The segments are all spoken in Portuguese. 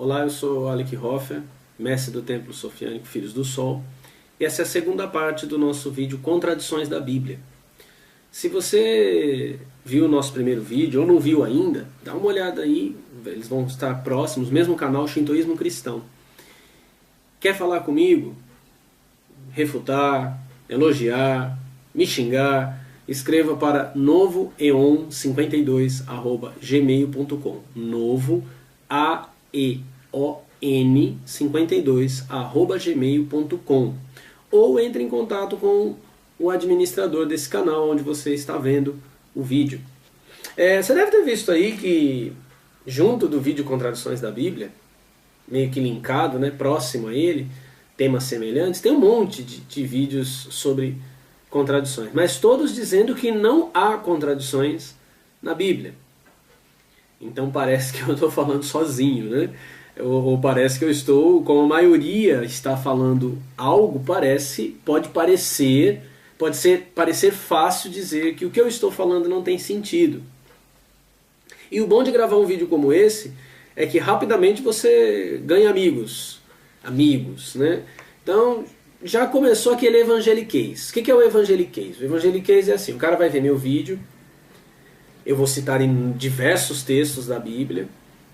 Olá, eu sou Alec Hoffer, mestre do Templo Sofiânico Filhos do Sol, e essa é a segunda parte do nosso vídeo Contradições da Bíblia. Se você viu o nosso primeiro vídeo ou não viu ainda, dá uma olhada aí, eles vão estar próximos, mesmo canal Shintoísmo Cristão. Quer falar comigo? Refutar, elogiar, me xingar? Escreva para novoeon52@gmail.com. Novo AEON52@gmail.com. Ou entre em contato com o administrador desse canal onde você está vendo o vídeo. Você deve ter visto aí que junto do vídeo Contradições da Bíblia, meio que linkado, né, próximo a ele, temas semelhantes, tem um monte de vídeos sobre contradições, mas todos dizendo que não há contradições na Bíblia. Então parece que eu estou falando sozinho, né? Ou parece que eu estou, como a maioria está falando algo, pode parecer fácil dizer que o que eu estou falando não tem sentido. E o bom de gravar um vídeo como esse é que rapidamente você ganha amigos, né? Então já começou aquele evangeliquez. O que é o evangeliquez? O evangeliquez é assim, o cara vai ver meu vídeo, eu vou citar em diversos textos da Bíblia,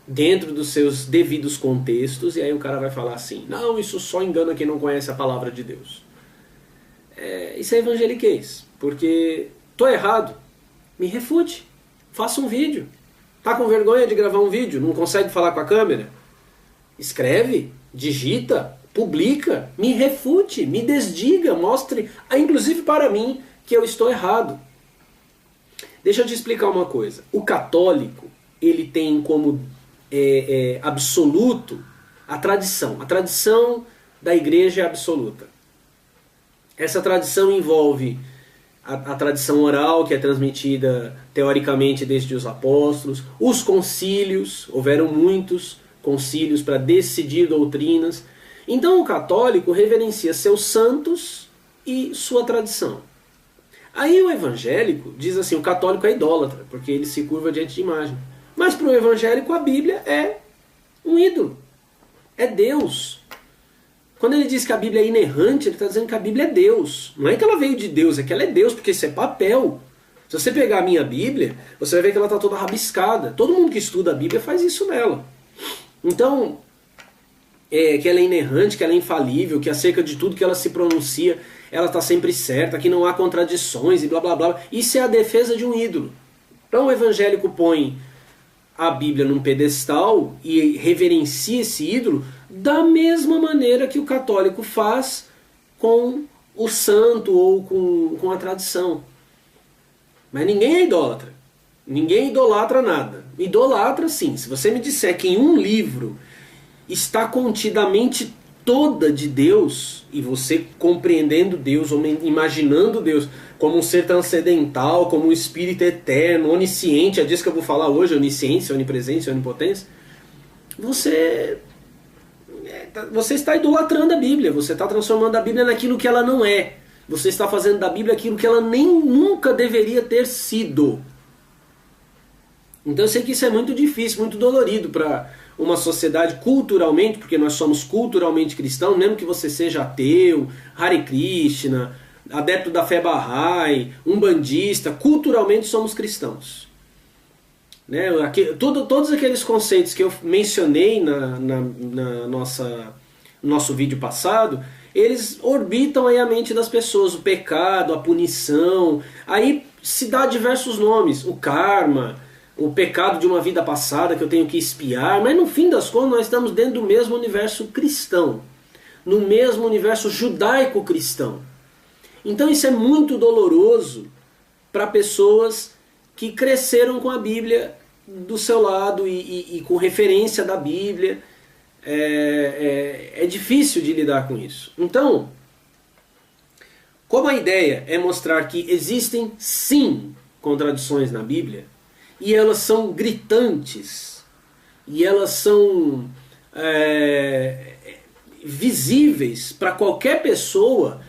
dentro dos seus devidos contextos, e aí o cara vai falar assim, não, isso só engana quem não conhece a palavra de Deus. Isso é evangeliquez, porque tô errado, me refute, faça um vídeo. Tá com vergonha de gravar um vídeo? Não consegue falar com a câmera? Escreve, digita, publica, me refute, me desdiga, mostre, inclusive para mim, que eu estou errado. Deixa eu te explicar uma coisa. O católico, ele tem como absoluto a tradição. A tradição da igreja é absoluta. Essa tradição envolve a tradição oral, que é transmitida teoricamente desde os apóstolos, os concílios, houveram muitos concílios para decidir doutrinas. Então o católico reverencia seus santos e sua tradição. Aí o evangélico diz assim, o católico é idólatra, porque ele se curva diante de imagem. Mas para o evangélico a Bíblia é um ídolo, é Deus. Quando ele diz que a Bíblia é inerrante, ele está dizendo que a Bíblia é Deus. Não é que ela veio de Deus, é que ela é Deus, porque isso é papel. Se você pegar a minha Bíblia, você vai ver que ela está toda rabiscada. Todo mundo que estuda a Bíblia faz isso nela. Então, que ela é inerrante, que ela é infalível, que acerca de tudo que ela se pronuncia, ela está sempre certa, que não há contradições e blá blá blá. Isso é a defesa de um ídolo. Então o evangélico põe a Bíblia num pedestal e reverencia esse ídolo da mesma maneira que o católico faz com o santo ou com a tradição. Mas ninguém é idólatra. Ninguém idolatra nada. Idolatra sim. Se você me disser que em um livro está contida a mente toda de Deus, e você compreendendo Deus, ou imaginando Deus como um ser transcendental, como um espírito eterno, onisciente, é disso que eu vou falar hoje, onisciência, onipresença, onipotência, você está idolatrando a Bíblia, você está transformando a Bíblia naquilo que ela não é. Você está fazendo da Bíblia aquilo que ela nem nunca deveria ter sido. Então eu sei que isso é muito difícil, muito dolorido para uma sociedade culturalmente, porque nós somos culturalmente cristãos, mesmo que você seja ateu, Hare Krishna, adepto da fé Bahá'í, umbandista, culturalmente somos cristãos. Né? Todos aqueles conceitos que eu mencionei no nosso vídeo passado, eles orbitam aí a mente das pessoas, o pecado, a punição, aí se dá diversos nomes, o karma, o pecado de uma vida passada que eu tenho que expiar, mas no fim das contas nós estamos dentro do mesmo universo cristão, no mesmo universo judaico-cristão. Então isso é muito doloroso para pessoas que cresceram com a Bíblia do seu lado e com referência da Bíblia. É difícil de lidar com isso. Então, como a ideia é mostrar que existem sim contradições na Bíblia, e elas são gritantes, e elas são visíveis para qualquer pessoa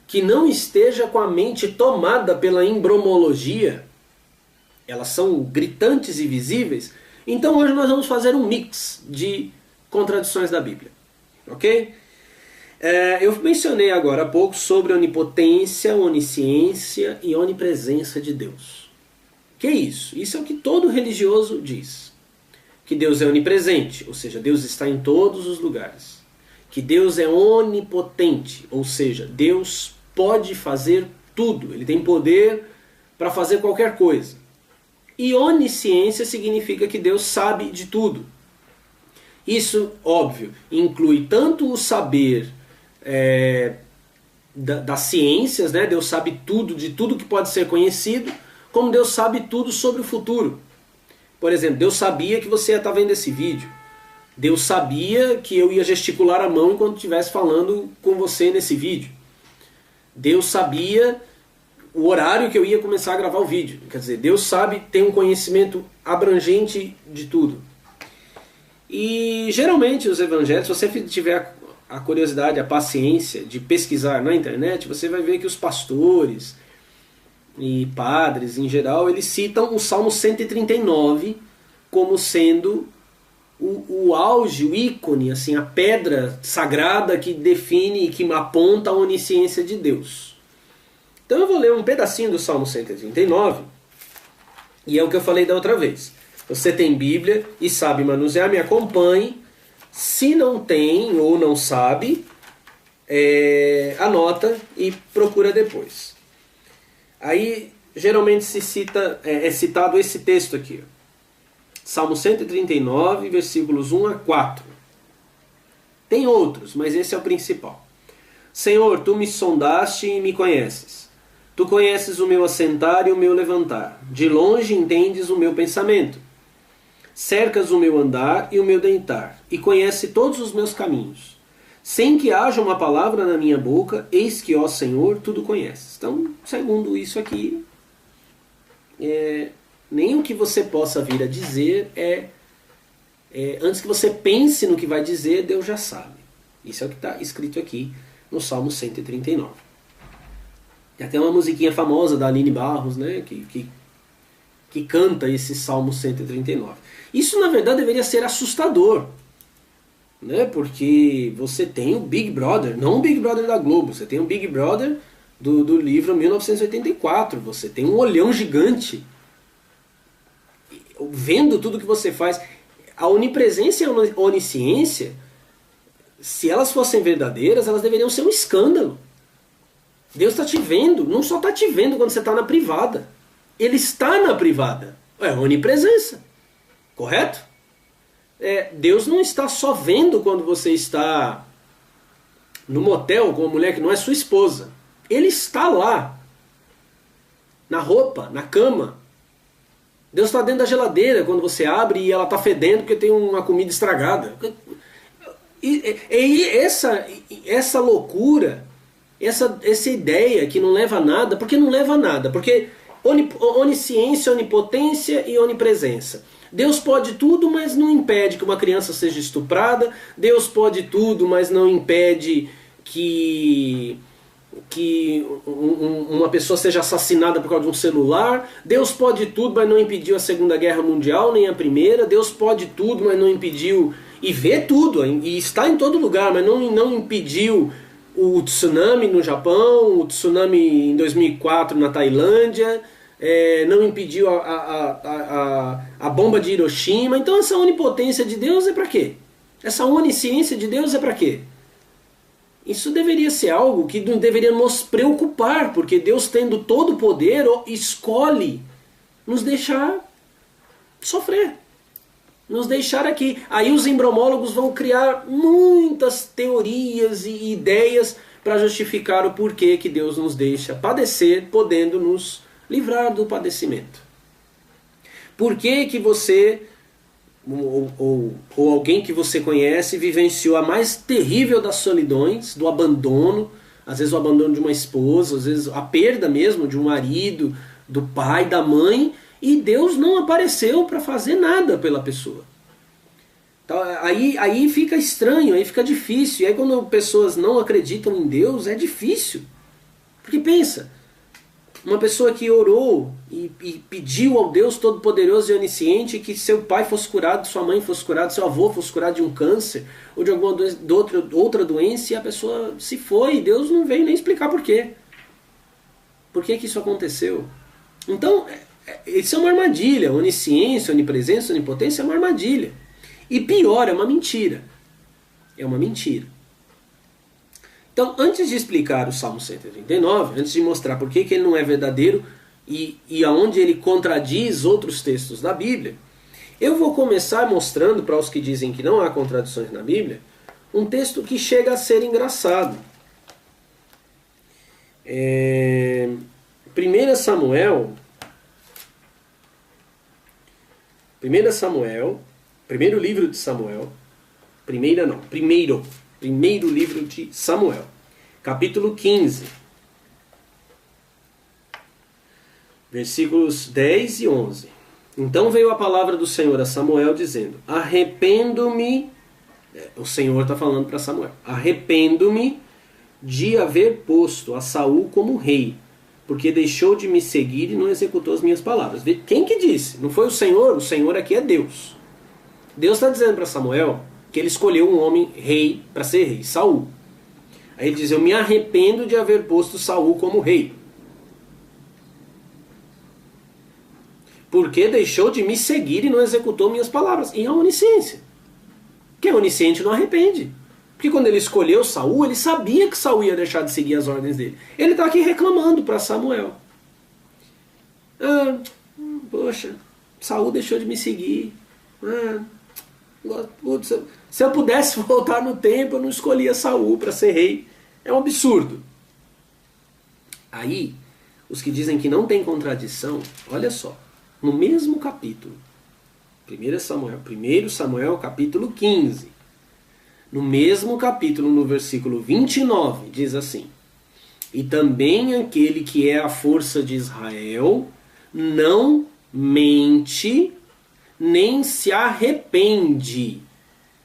que não esteja com a mente tomada pela embromologia, elas são gritantes e visíveis. Então hoje nós vamos fazer um mix de contradições da Bíblia. Ok? Eu mencionei agora há pouco sobre a onipotência, onisciência e onipresença de Deus. Que é isso? Isso é o que todo religioso diz. Que Deus é onipresente, ou seja, Deus está em todos os lugares. Que Deus é onipotente, ou seja, Deus pode fazer tudo. Ele tem poder para fazer qualquer coisa. E onisciência significa que Deus sabe de tudo. Isso, óbvio, inclui tanto o saber das ciências, né? Deus sabe tudo, de tudo que pode ser conhecido, como Deus sabe tudo sobre o futuro. Por exemplo, Deus sabia que você ia estar vendo esse vídeo. Deus sabia que eu ia gesticular a mão enquanto estivesse falando com você nesse vídeo. Deus sabia o horário que eu ia começar a gravar o vídeo. Quer dizer, Deus sabe, tem um conhecimento abrangente de tudo. E geralmente os evangelhos, se você tiver a curiosidade, a paciência de pesquisar na internet, você vai ver que os pastores e padres em geral, eles citam o Salmo 139 como sendo o auge, o ícone, assim, a pedra sagrada que define e que aponta a onisciência de Deus. Então eu vou ler um pedacinho do Salmo 139, e é o que eu falei da outra vez. Você tem Bíblia e sabe manusear, me acompanhe. Se não tem ou não sabe, anota e procura depois. Aí geralmente é citado esse texto aqui. Salmo 139, versículos 1 a 4. Tem outros, mas esse é o principal. Senhor, tu me sondaste e me conheces. Tu conheces o meu assentar e o meu levantar. De longe entendes o meu pensamento. Cercas o meu andar e o meu deitar, e conhece todos os meus caminhos. Sem que haja uma palavra na minha boca, eis que, ó Senhor, tudo conheces. Então, segundo isso aqui, nem o que você possa vir a dizer antes que você pense no que vai dizer, Deus já sabe. Isso é o que está escrito aqui no Salmo 139. Tem até uma musiquinha famosa da Aline Barros, né, que canta esse Salmo 139. Isso, na verdade, deveria ser assustador, né? Porque você tem o Big Brother, não o Big Brother da Globo, você tem o Big Brother do livro 1984, você tem um olhão gigante vendo tudo que você faz. A onipresença e a onisciência, se elas fossem verdadeiras, elas deveriam ser um escândalo. Deus está te vendo, não só está te vendo quando você está na privada, Ele está na privada, é onipresença. Correto? Deus não está só vendo quando você está no motel com uma mulher que não é sua esposa. Ele está lá. Na roupa, na cama. Deus está dentro da geladeira quando você abre e ela está fedendo porque tem uma comida estragada. E essa loucura, essa ideia que não leva a nada, porque não leva a nada? Porque onisciência, onipotência e onipresença. Deus pode tudo, mas não impede que uma criança seja estuprada. Deus pode tudo, mas não impede que uma pessoa seja assassinada por causa de um celular. Deus pode tudo, mas não impediu a Segunda Guerra Mundial, nem a Primeira. Deus pode tudo, mas não impediu, e vê tudo, e está em todo lugar, mas não impediu o tsunami no Japão, o tsunami em 2004 na Tailândia, não impediu a bomba de Hiroshima. Então essa onipotência de Deus é para quê? Essa onisciência de Deus é para quê? Isso deveria ser algo que não deveria nos preocupar, porque Deus, tendo todo o poder, escolhe nos deixar sofrer, nos deixar aqui. Aí os embriomólogos vão criar muitas teorias e ideias para justificar o porquê que Deus nos deixa padecer, podendo nos livrar do padecimento. Por que que você, ou alguém que você conhece, vivenciou a mais terrível das solidões, do abandono, às vezes o abandono de uma esposa, às vezes a perda mesmo de um marido, do pai, da mãe, e Deus não apareceu para fazer nada pela pessoa. Então, aí fica estranho, aí fica difícil. E aí quando pessoas não acreditam em Deus, é difícil. Porque pensa, Uma pessoa que orou e pediu ao Deus Todo-Poderoso e Onisciente que seu pai fosse curado, sua mãe fosse curada, seu avô fosse curado de um câncer ou de alguma outra doença, e a pessoa se foi, e Deus não veio nem explicar por quê. Por que isso aconteceu? Então, isso é uma armadilha. Onisciência, onipresença, onipotência é uma armadilha. E pior, é uma mentira. É uma mentira. Então, antes de explicar o Salmo 139, antes de mostrar por que ele não é verdadeiro e aonde ele contradiz outros textos da Bíblia, eu vou começar mostrando para os que dizem que não há contradições na Bíblia, um texto que chega a ser engraçado. 1 Samuel, primeiro livro de Samuel, primeiro livro de Samuel, capítulo 15, versículos 10 e 11. Então veio a palavra do Senhor a Samuel dizendo: arrependo-me, o Senhor está falando para Samuel, arrependo-me de haver posto a Saul como rei, porque deixou de me seguir e não executou as minhas palavras. Quem que disse? Não foi o Senhor aqui é Deus. Deus está dizendo para Samuel que ele escolheu um homem rei para ser rei, Saul. Aí ele diz: eu me arrependo de haver posto Saul como rei, porque deixou de me seguir e não executou minhas palavras. E a onisciência. Quem é onisciente não arrepende. Porque quando ele escolheu Saul, ele sabia que Saul ia deixar de seguir as ordens dele. Ele está aqui reclamando para Samuel. Poxa, Saul deixou de me seguir. Se eu pudesse voltar no tempo, eu não escolhia Saul para ser rei. É um absurdo. Aí, os que dizem que não tem contradição, olha só, no mesmo capítulo, 1 Samuel capítulo 15, no mesmo capítulo, no versículo 29, diz assim: e também aquele que é a força de Israel não mente, nem se arrepende,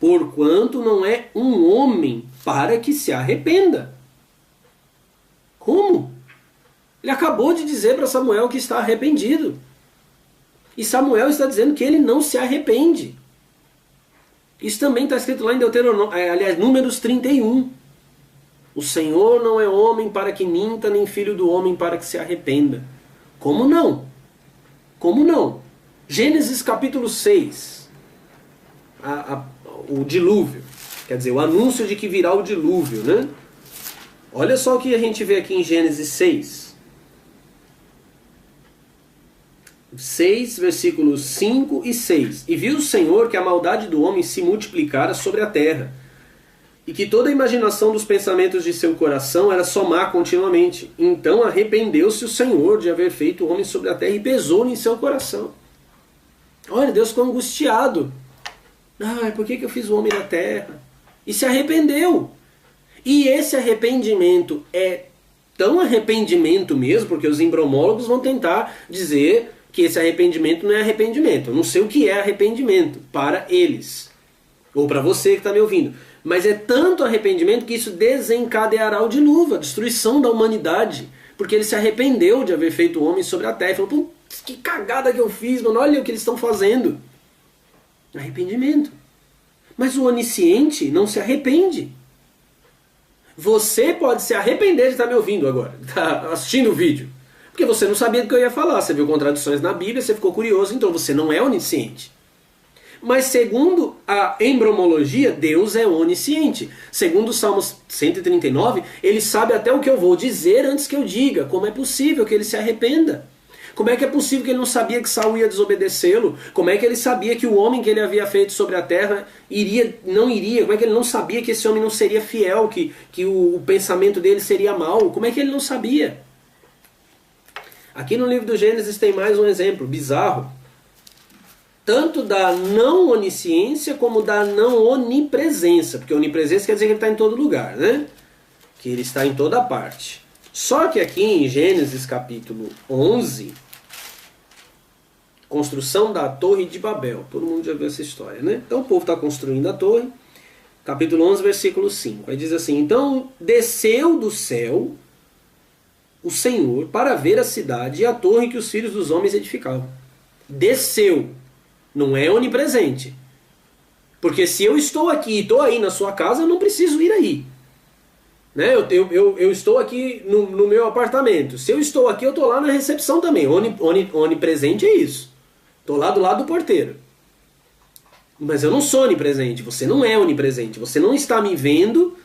porquanto não é um homem para que se arrependa. Como? Ele acabou de dizer para Samuel que está arrependido. E Samuel está dizendo que ele não se arrepende. Isso também está escrito lá em Números 31. O Senhor não é homem para que minta, nem filho do homem para que se arrependa. Como não? Como não? Gênesis capítulo 6. O dilúvio. Quer dizer, o anúncio de que virá o dilúvio, né? Olha só o que a gente vê aqui em Gênesis 6. 6, versículos 5 e 6. E viu o Senhor que a maldade do homem se multiplicara sobre a terra, e que toda a imaginação dos pensamentos de seu coração era só má continuamente. Então arrependeu-se o Senhor de haver feito o homem sobre a terra e pesou-lhe em seu coração. Olha, Deus ficou angustiado. Por que eu fiz o homem na terra? E se arrependeu. E esse arrependimento é tão arrependimento mesmo, porque os embromólogos vão tentar dizer que esse arrependimento não é arrependimento. Eu não sei o que é arrependimento para eles, ou para você que está me ouvindo. Mas é tanto arrependimento que isso desencadeará o dilúvio, a destruição da humanidade, porque ele se arrependeu de haver feito o homem sobre a terra. E falou: putz, que cagada que eu fiz, mano, olha o que eles estão fazendo. Arrependimento. Mas o onisciente não se arrepende. Você pode se arrepender de estar me ouvindo agora, tá assistindo o vídeo, porque você não sabia do que eu ia falar. Você viu contradições na Bíblia, você ficou curioso, então você não é onisciente. Mas segundo a embromologia, Deus é onisciente. Segundo o Salmo 139, ele sabe até o que eu vou dizer antes que eu diga. Como é possível que ele se arrependa? Como é que é possível que ele não sabia que Saul ia desobedecê-lo? Como é que ele sabia que o homem que ele havia feito sobre a terra não iria? Como é que ele não sabia que esse homem não seria fiel, que o pensamento dele seria mau? Como é que ele não sabia? Aqui no livro do Gênesis tem mais um exemplo bizarro. Tanto da não onisciência como da não onipresença. Porque onipresença quer dizer que ele está em todo lugar, né? Que ele está em toda parte. Só que aqui em Gênesis capítulo 11, construção da Torre de Babel. Todo mundo já viu essa história, né? Então o povo está construindo a torre. Capítulo 11, versículo 5. Aí diz assim: então desceu do céu o Senhor para ver a cidade e a torre que os filhos dos homens edificavam. Desceu. Não é onipresente. Porque se eu estou aqui e estou aí na sua casa, eu não preciso ir aí. Né? Eu estou aqui no meu apartamento. Se eu estou aqui, eu estou lá na recepção também. Onipresente é isso. Estou lá do lado do porteiro. Mas eu não sou onipresente. Você não é onipresente. Você não está me vendo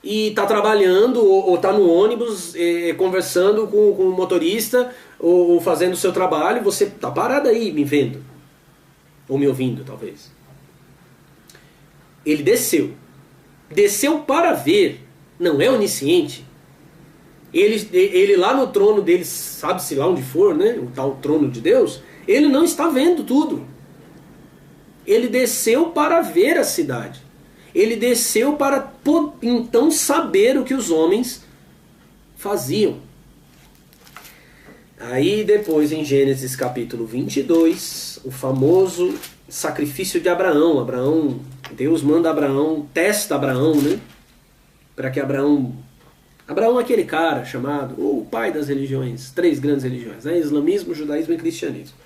e está trabalhando ou está no ônibus conversando com o motorista ou fazendo o seu trabalho. Você está parado aí me vendo. Ou me ouvindo, talvez. Ele desceu. Desceu para ver. Não é onisciente. Ele lá no trono dele, sabe-se lá onde for, né? O tal trono de Deus, ele não está vendo tudo. Ele desceu para ver a cidade. Ele desceu para então saber o que os homens faziam. Aí depois em Gênesis capítulo 22, o famoso sacrifício de Abraão. Deus manda Abraão, testa Abraão, né? Para que Abraão é aquele cara chamado o pai das religiões, 3 grandes religiões, né? Islamismo, judaísmo e cristianismo.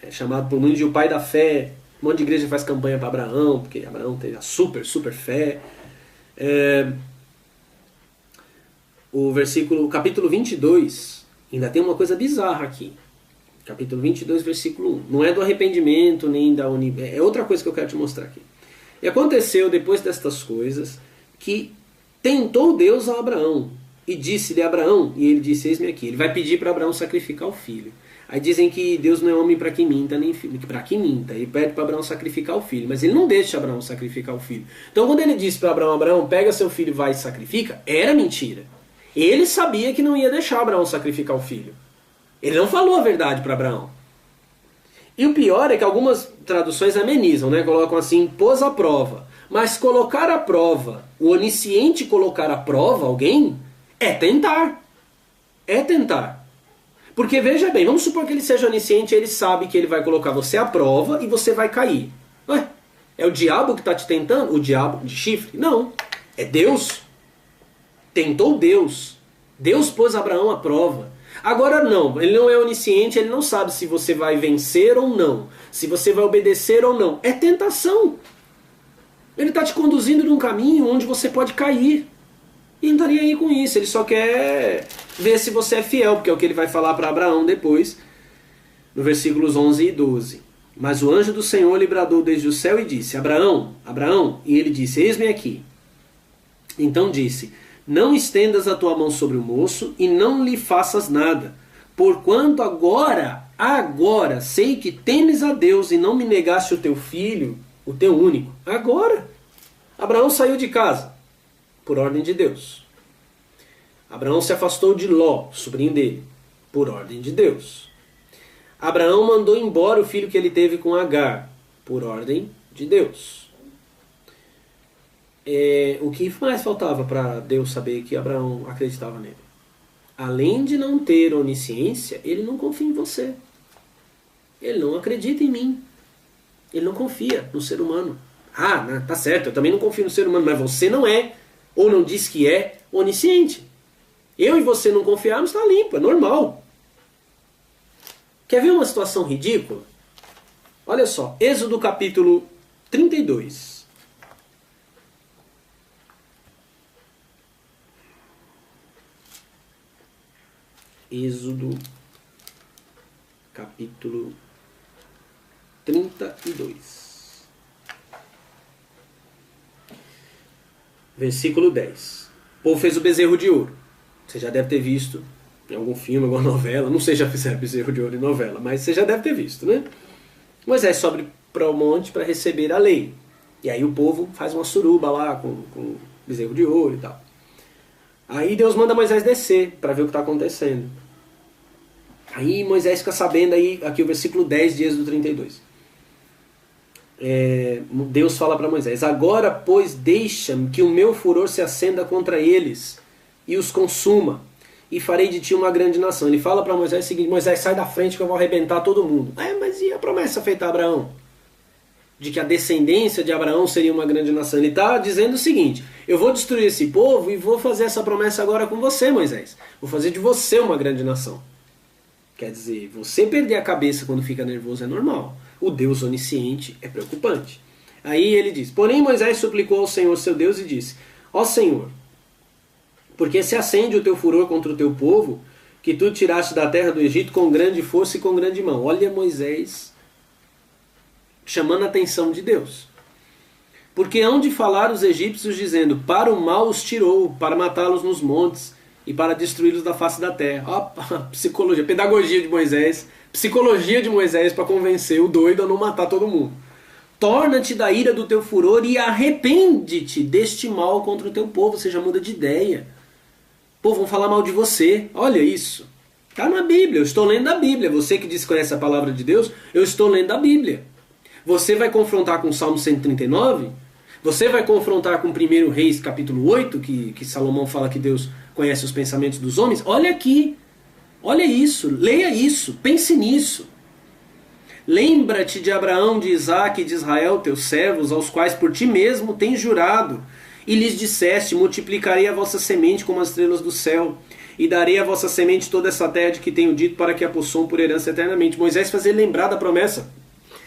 É chamado por muitos de o pai da fé. Um monte de igreja faz campanha para Abraão, porque Abraão teve a super fé. O capítulo 22, ainda tem uma coisa bizarra aqui. Capítulo 22, versículo 1. Não é do arrependimento, nem da é outra coisa que eu quero te mostrar aqui. E aconteceu, depois destas coisas, que tentou Deus a Abraão, e disse-lhe a Abraão, e ele disse, eis-me aqui. Ele vai pedir para Abraão sacrificar o filho. Aí dizem que Deus não é homem para que minta, nem filho para que minta. Ele pede para Abraão sacrificar o filho, mas ele não deixa Abraão sacrificar o filho. Então quando ele disse para Abraão, pega seu filho e vai e sacrifica, era mentira. Ele sabia que não ia deixar Abraão sacrificar o filho. Ele não falou a verdade para Abraão. E o pior é que algumas traduções amenizam, né? Colocam assim, pôs à prova. Mas colocar à prova, o onisciente colocar à prova alguém, é tentar. É tentar. Porque veja bem, vamos supor que ele seja onisciente e ele sabe que ele vai colocar você à prova e você vai cair. Ué, é o diabo que está te tentando? O diabo de chifre? Não. É Deus. Tentou Deus. Deus pôs Abraão à prova. Agora não, ele não é onisciente, ele não sabe se você vai vencer ou não, se você vai obedecer ou não. É tentação. Ele está te conduzindo num caminho onde você pode cair. E não está nem aí com isso, ele só quer ver se você é fiel, porque é o que ele vai falar para Abraão depois, no versículos 11 e 12. Mas o anjo do Senhor lhe bradou desde o céu e disse, Abraão, Abraão, e ele disse, eis-me aqui. Então disse, não estendas a tua mão sobre o moço e não lhe faças nada, porquanto agora sei que temes a Deus e não me negaste o teu filho, o teu único. Agora, Abraão saiu de casa, por ordem de Deus. Abraão se afastou de Ló, sobrinho dele, por ordem de Deus. Abraão mandou embora o filho que ele teve com Agar, por ordem de Deus. O que mais faltava para Deus saber que Abraão acreditava nele? Além de não ter onisciência, ele não confia em você. Ele não acredita em mim. Ele não confia no ser humano. Ah, tá certo, eu também não confio no ser humano, mas você não é, ou não diz que é, onisciente. Eu e você não confiarmos, está limpo, é normal. Quer ver uma situação ridícula? Olha só, Êxodo capítulo 32. Êxodo capítulo 32. Versículo 10. O povo fez o bezerro de ouro. Você já deve ter visto em algum filme, alguma novela. Não sei se já fizeram bezerro de ouro em novela, mas você já deve ter visto, né? Moisés sobe para o monte para receber a lei. E aí o povo faz uma suruba lá com bezerro de ouro e tal. Aí Deus manda Moisés descer para ver o que está acontecendo. Aí Moisés fica sabendo, aí, aqui o versículo 10 de Êxodo 32. Deus fala para Moisés, agora, pois, deixa-me que o meu furor se acenda contra eles e os consuma, e farei de ti uma grande nação. Ele fala para Moisés o seguinte, Moisés, sai da frente que eu vou arrebentar todo mundo. Mas e a promessa feita a Abraão? de que a descendência de Abraão seria uma grande nação. Ele está dizendo o seguinte: eu vou destruir esse povo e vou fazer essa promessa agora com você, Moisés. Vou fazer de você uma grande nação. Quer dizer, você perder a cabeça quando fica nervoso é normal. O Deus onisciente é preocupante. Aí ele diz: porém Moisés suplicou ao Senhor seu Deus e disse: ó Senhor, porque se acende o teu furor contra o teu povo, que tu tiraste da terra do Egito com grande força e com grande mão. Olha Moisés chamando a atenção de Deus. Porque hão de falar os egípcios dizendo: para o mal os tirou, para matá-los nos montes e para destruí-los da face da terra. Ó, psicologia, pedagogia de Moisés, psicologia de Moisés para convencer o doido a não matar todo mundo. Torna-te da ira do teu furor e arrepende-te deste mal contra o teu povo. Você já muda de ideia. Pô, vão falar mal de você. Olha isso. Está na Bíblia. Eu estou lendo a Bíblia. Você que diz que conhece a palavra de Deus, eu estou lendo a Bíblia. Você vai confrontar com o Salmo 139? Você vai confrontar com 1 Reis capítulo 8, que Salomão fala que Deus conhece os pensamentos dos homens? Olha aqui. Olha isso. Leia isso. Pense nisso. Lembra-te de Abraão, de Isaque e de Israel, teus servos, aos quais por ti mesmo tens jurado, e lhes disseste: multiplicarei a vossa semente como as estrelas do céu, e darei a vossa semente toda essa terra de que tenho dito, para que a possuam por herança eternamente. Moisés fazia lembrar da promessa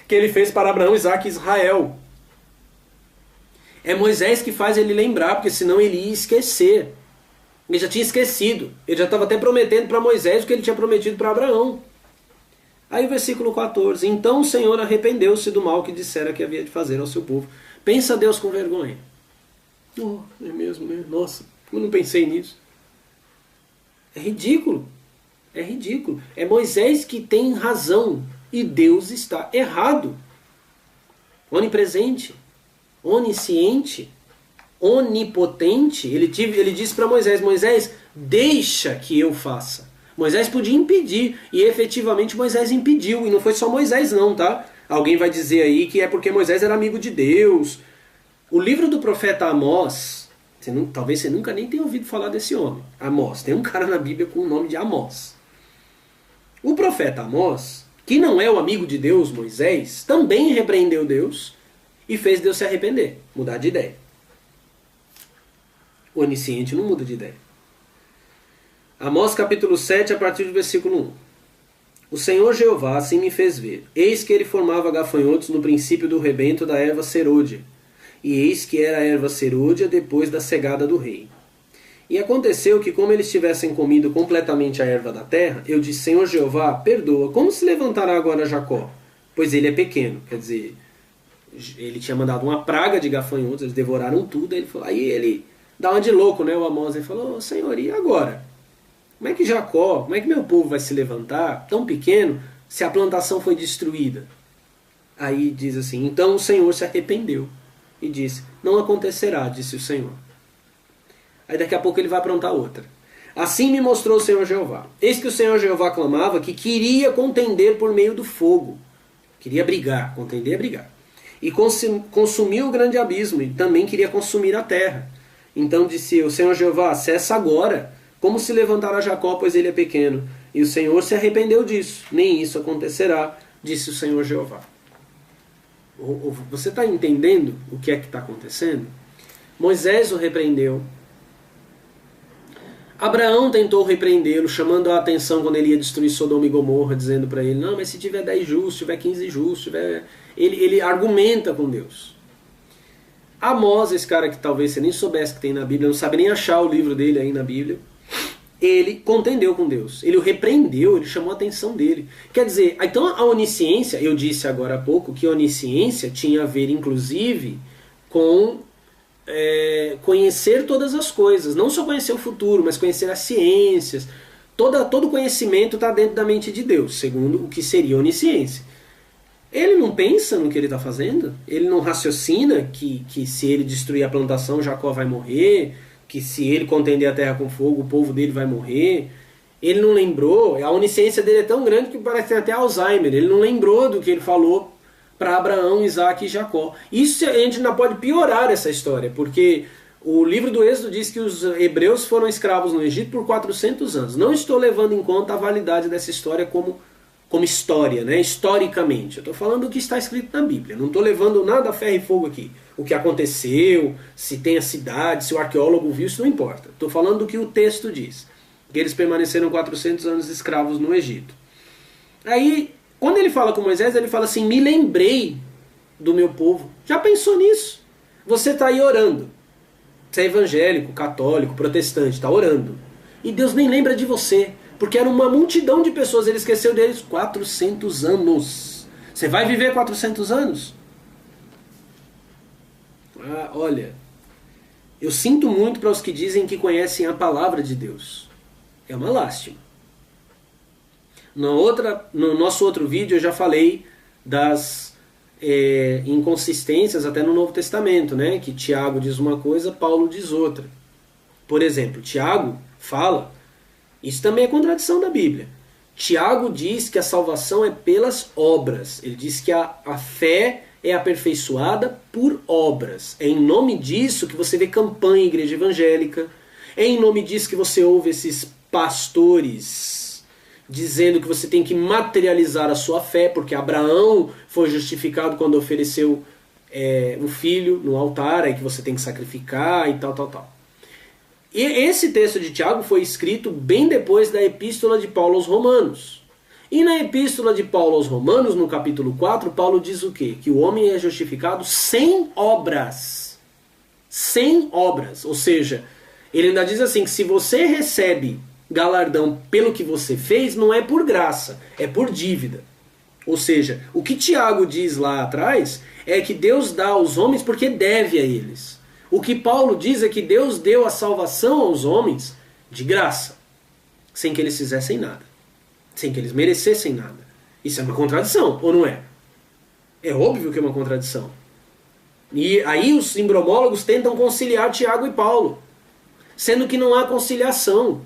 que ele fez para Abraão, Isaque e Israel. É Moisés que faz ele lembrar, porque senão ele ia esquecer. Ele já tinha esquecido. Ele já estava até prometendo para Moisés o que ele tinha prometido para Abraão. Aí o versículo 14: então o Senhor arrependeu-se do mal que dissera que havia de fazer ao seu povo. Pensa Deus com vergonha. Oh, é mesmo, né? Nossa, eu não pensei nisso. É ridículo. É ridículo. É Moisés que tem razão e Deus está errado. Onipresente, onisciente, onipotente. Ele disse para Moisés: Moisés, deixa que eu faça. Moisés podia impedir, e efetivamente Moisés impediu, e não foi só Moisés não, tá? Alguém vai dizer aí que é porque Moisés era amigo de Deus. O livro do profeta Amós, talvez você nunca nem tenha ouvido falar desse homem, Amós. Tem um cara na Bíblia com o nome de Amós. O profeta Amós, que não é o amigo de Deus, Moisés, também repreendeu Deus e fez Deus se arrepender, mudar de ideia. O onisciente não muda de ideia. Amós capítulo 7, a partir do versículo 1. O Senhor Jeová assim me fez ver. Eis que ele formava gafanhotos no princípio do rebento da erva serôdia. E eis que era a erva serôdia depois da cegada do rei. E aconteceu que, como eles tivessem comido completamente a erva da terra, eu disse: Senhor Jeová, perdoa, como se levantará agora Jacó? Pois ele é pequeno. Quer dizer, ele tinha mandado uma praga de gafanhotos, eles devoraram tudo. Aí ele dá uma de louco, né? O Amós, ele falou: Senhor, e agora? Como é que Jacó, como é que meu povo vai se levantar tão pequeno se a plantação foi destruída? Aí diz assim: então o Senhor se arrependeu e disse: não acontecerá, disse o Senhor. Aí daqui a pouco ele vai aprontar outra. Assim me mostrou o Senhor Jeová. Eis que o Senhor Jeová clamava que queria contender por meio do fogo. Queria brigar, contender é brigar. E consumiu o grande abismo, e também queria consumir a terra. Então disse eu: Senhor Jeová, cessa agora. Como se levantará Jacó, pois ele é pequeno? E o Senhor se arrependeu disso. Nem isso acontecerá, disse o Senhor Jeová. Você está entendendo o que é que está acontecendo? Moisés o repreendeu. Abraão tentou repreendê-lo, chamando a atenção quando ele ia destruir Sodoma e Gomorra, dizendo para ele: não, mas se tiver 10 justos, tiver 15 justos, tiver... Ele argumenta com Deus. Amós, esse cara que talvez você nem soubesse que tem na Bíblia, não sabe nem achar o livro dele aí na Bíblia, ele contendeu com Deus, ele o repreendeu, ele chamou a atenção dele. Quer dizer, então a onisciência, eu disse agora há pouco que a onisciência tinha a ver inclusive com conhecer todas as coisas, não só conhecer o futuro, mas conhecer as ciências. Todo conhecimento está dentro da mente de Deus, segundo o que seria onisciência. Ele não pensa no que ele está fazendo, ele não raciocina que se ele destruir a plantação, Jacó vai morrer, que se ele contender a terra com fogo, o povo dele vai morrer. Ele não lembrou, a onisciência dele é tão grande que parece até Alzheimer. Ele não lembrou do que ele falou para Abraão, Isaque e Jacó. Isso a gente ainda pode piorar essa história, porque o livro do Êxodo diz que os hebreus foram escravos no Egito por 400 anos. Não estou levando em conta a validade dessa história como como história, né? Historicamente. Eu estou falando do que está escrito na Bíblia. Não estou levando nada a ferro e fogo aqui. O que aconteceu, se tem a cidade, se o arqueólogo viu, isso não importa. Estou falando do que o texto diz. Que eles permaneceram 400 anos escravos no Egito. Aí, quando ele fala com Moisés, ele fala assim, me lembrei do meu povo. Já pensou nisso? Você está aí orando. Você é evangélico, católico, protestante, está orando. E Deus nem lembra de você. Porque era uma multidão de pessoas, ele esqueceu deles 400 anos. Você vai viver 400 anos? Ah, olha, eu sinto muito para os que dizem que conhecem a palavra de Deus. É uma lástima. No nosso outro vídeo eu já falei das inconsistências até no Novo Testamento, né? Que Tiago diz uma coisa, Paulo diz outra. Por exemplo, Tiago fala, isso também é contradição da Bíblia. Tiago diz que a salvação é pelas obras. Ele diz que a fé é aperfeiçoada por obras. É em nome disso que você vê campanha em igreja evangélica. É em nome disso que você ouve esses pastores dizendo que você tem que materializar a sua fé, porque Abraão foi justificado quando ofereceu o filho no altar, aí que você tem que sacrificar e tal, tal, tal. E esse texto de Tiago foi escrito bem depois da epístola de Paulo aos Romanos. E na epístola de Paulo aos Romanos, no capítulo 4, Paulo diz o quê? Que o homem é justificado sem obras. Sem obras. Ou seja, ele ainda diz assim, que se você recebe galardão pelo que você fez, não é por graça, é por dívida. Ou seja, o que Tiago diz lá atrás é que Deus dá aos homens porque deve a eles. O que Paulo diz é que Deus deu a salvação aos homens de graça, sem que eles fizessem nada, sem que eles merecessem nada. Isso é uma contradição, ou não é? É óbvio que é uma contradição. E aí os imbromólogos tentam conciliar Tiago e Paulo, sendo que não há conciliação.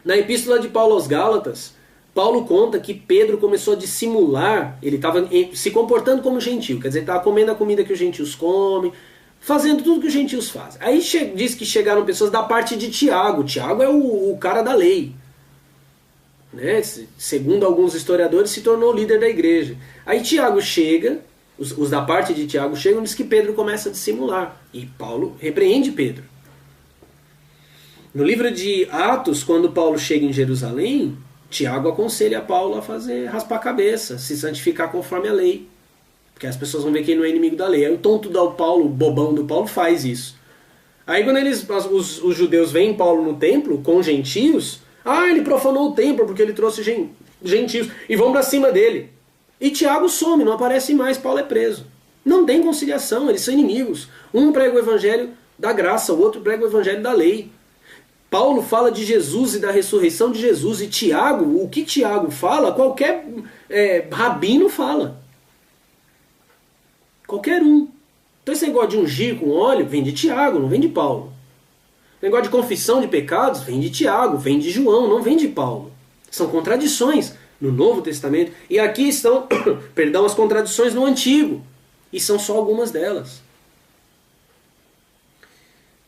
Na epístola de Paulo aos Gálatas, Paulo conta que Pedro começou a dissimular, ele estava se comportando como gentio, quer dizer, estava comendo a comida que os gentios comem, fazendo tudo que os gentios fazem. Aí diz que chegaram pessoas da parte de Tiago. Tiago é o cara da lei. Né? Segundo alguns historiadores, se tornou líder da igreja. Aí Tiago chega, os da parte de Tiago chegam e diz que Pedro começa a dissimular. E Paulo repreende Pedro. No livro de Atos, quando Paulo chega em Jerusalém, Tiago aconselha Paulo a raspar a cabeça, se santificar conforme a lei. Porque as pessoas vão ver que ele não é inimigo da lei. Aí o tonto do Paulo, o bobão do Paulo, faz isso. Aí quando os judeus veem Paulo no templo com gentios, ele profanou o templo porque ele trouxe gentios, e vão pra cima dele. E Tiago some, não aparece mais, Paulo é preso. Não tem conciliação, eles são inimigos. Um prega o evangelho da graça, o outro prega o evangelho da lei. Paulo fala de Jesus e da ressurreição de Jesus, e Tiago, o que Tiago fala, qualquer rabino fala. Qualquer um. Então esse negócio de ungir com óleo vem de Tiago, não vem de Paulo. O negócio de confissão de pecados vem de Tiago, vem de João, não vem de Paulo. São contradições no Novo Testamento. E aqui estão, perdão, as contradições no Antigo. E são só algumas delas.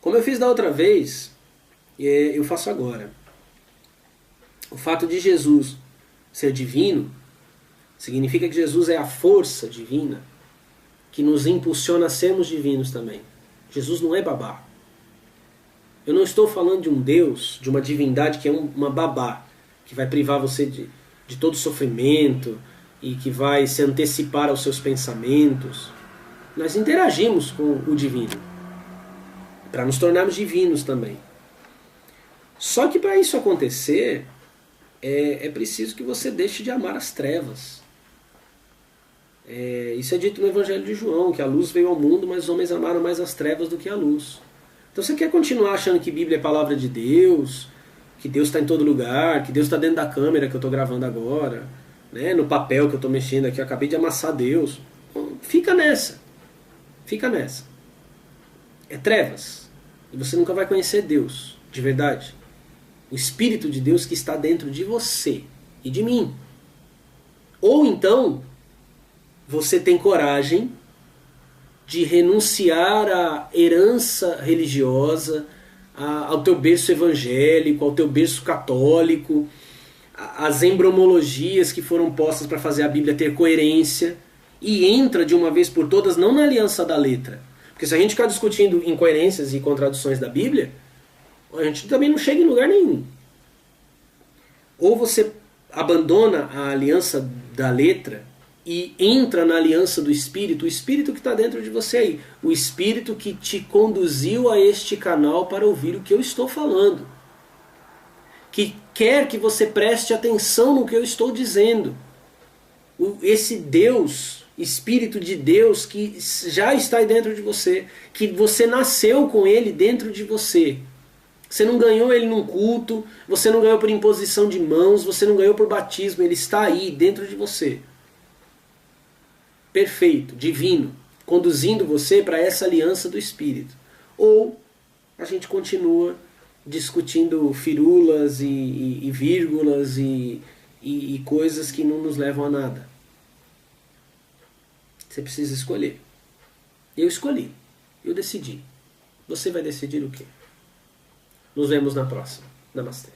Como eu fiz da outra vez, eu faço agora. O fato de Jesus ser divino significa que Jesus é a força divina que nos impulsiona a sermos divinos também. Jesus não é babá. Eu não estou falando de um Deus, de uma divindade que é uma babá, que vai privar você de todo sofrimento e que vai se antecipar aos seus pensamentos. Nós interagimos com o divino para nos tornarmos divinos também. Só que para isso acontecer, é preciso que você deixe de amar as trevas. Isso é dito no Evangelho de João, que a luz veio ao mundo, mas os homens amaram mais as trevas do que a luz. Então você quer continuar achando que Bíblia é palavra de Deus, que Deus está em todo lugar, que Deus está dentro da câmera que eu estou gravando agora, né, no papel que eu estou mexendo aqui, eu acabei de amassar Deus. Fica nessa. Fica nessa. É trevas. E você nunca vai conhecer Deus, de verdade. O Espírito de Deus que está dentro de você e de mim. Ou então, você tem coragem de renunciar à herança religiosa, ao teu berço evangélico, ao teu berço católico, as embromologias que foram postas para fazer a Bíblia ter coerência, e entra de uma vez por todas não na aliança da letra. Porque se a gente ficar discutindo incoerências e contradições da Bíblia, a gente também não chega em lugar nenhum. Ou você abandona a aliança da letra e entra na aliança do Espírito, o Espírito que está dentro de você aí, o Espírito que te conduziu a este canal para ouvir o que eu estou falando, que quer que você preste atenção no que eu estou dizendo. Esse Deus, Espírito de Deus que já está aí dentro de você, que você nasceu com ele dentro de você. Você não ganhou ele num culto, você não ganhou por imposição de mãos, você não ganhou por batismo, ele está aí dentro de você. Perfeito, divino, conduzindo você para essa aliança do Espírito. Ou a gente continua discutindo firulas e vírgulas e coisas que não nos levam a nada. Você precisa escolher. Eu escolhi, eu decidi. Você vai decidir o quê? Nos vemos na próxima. Namastê.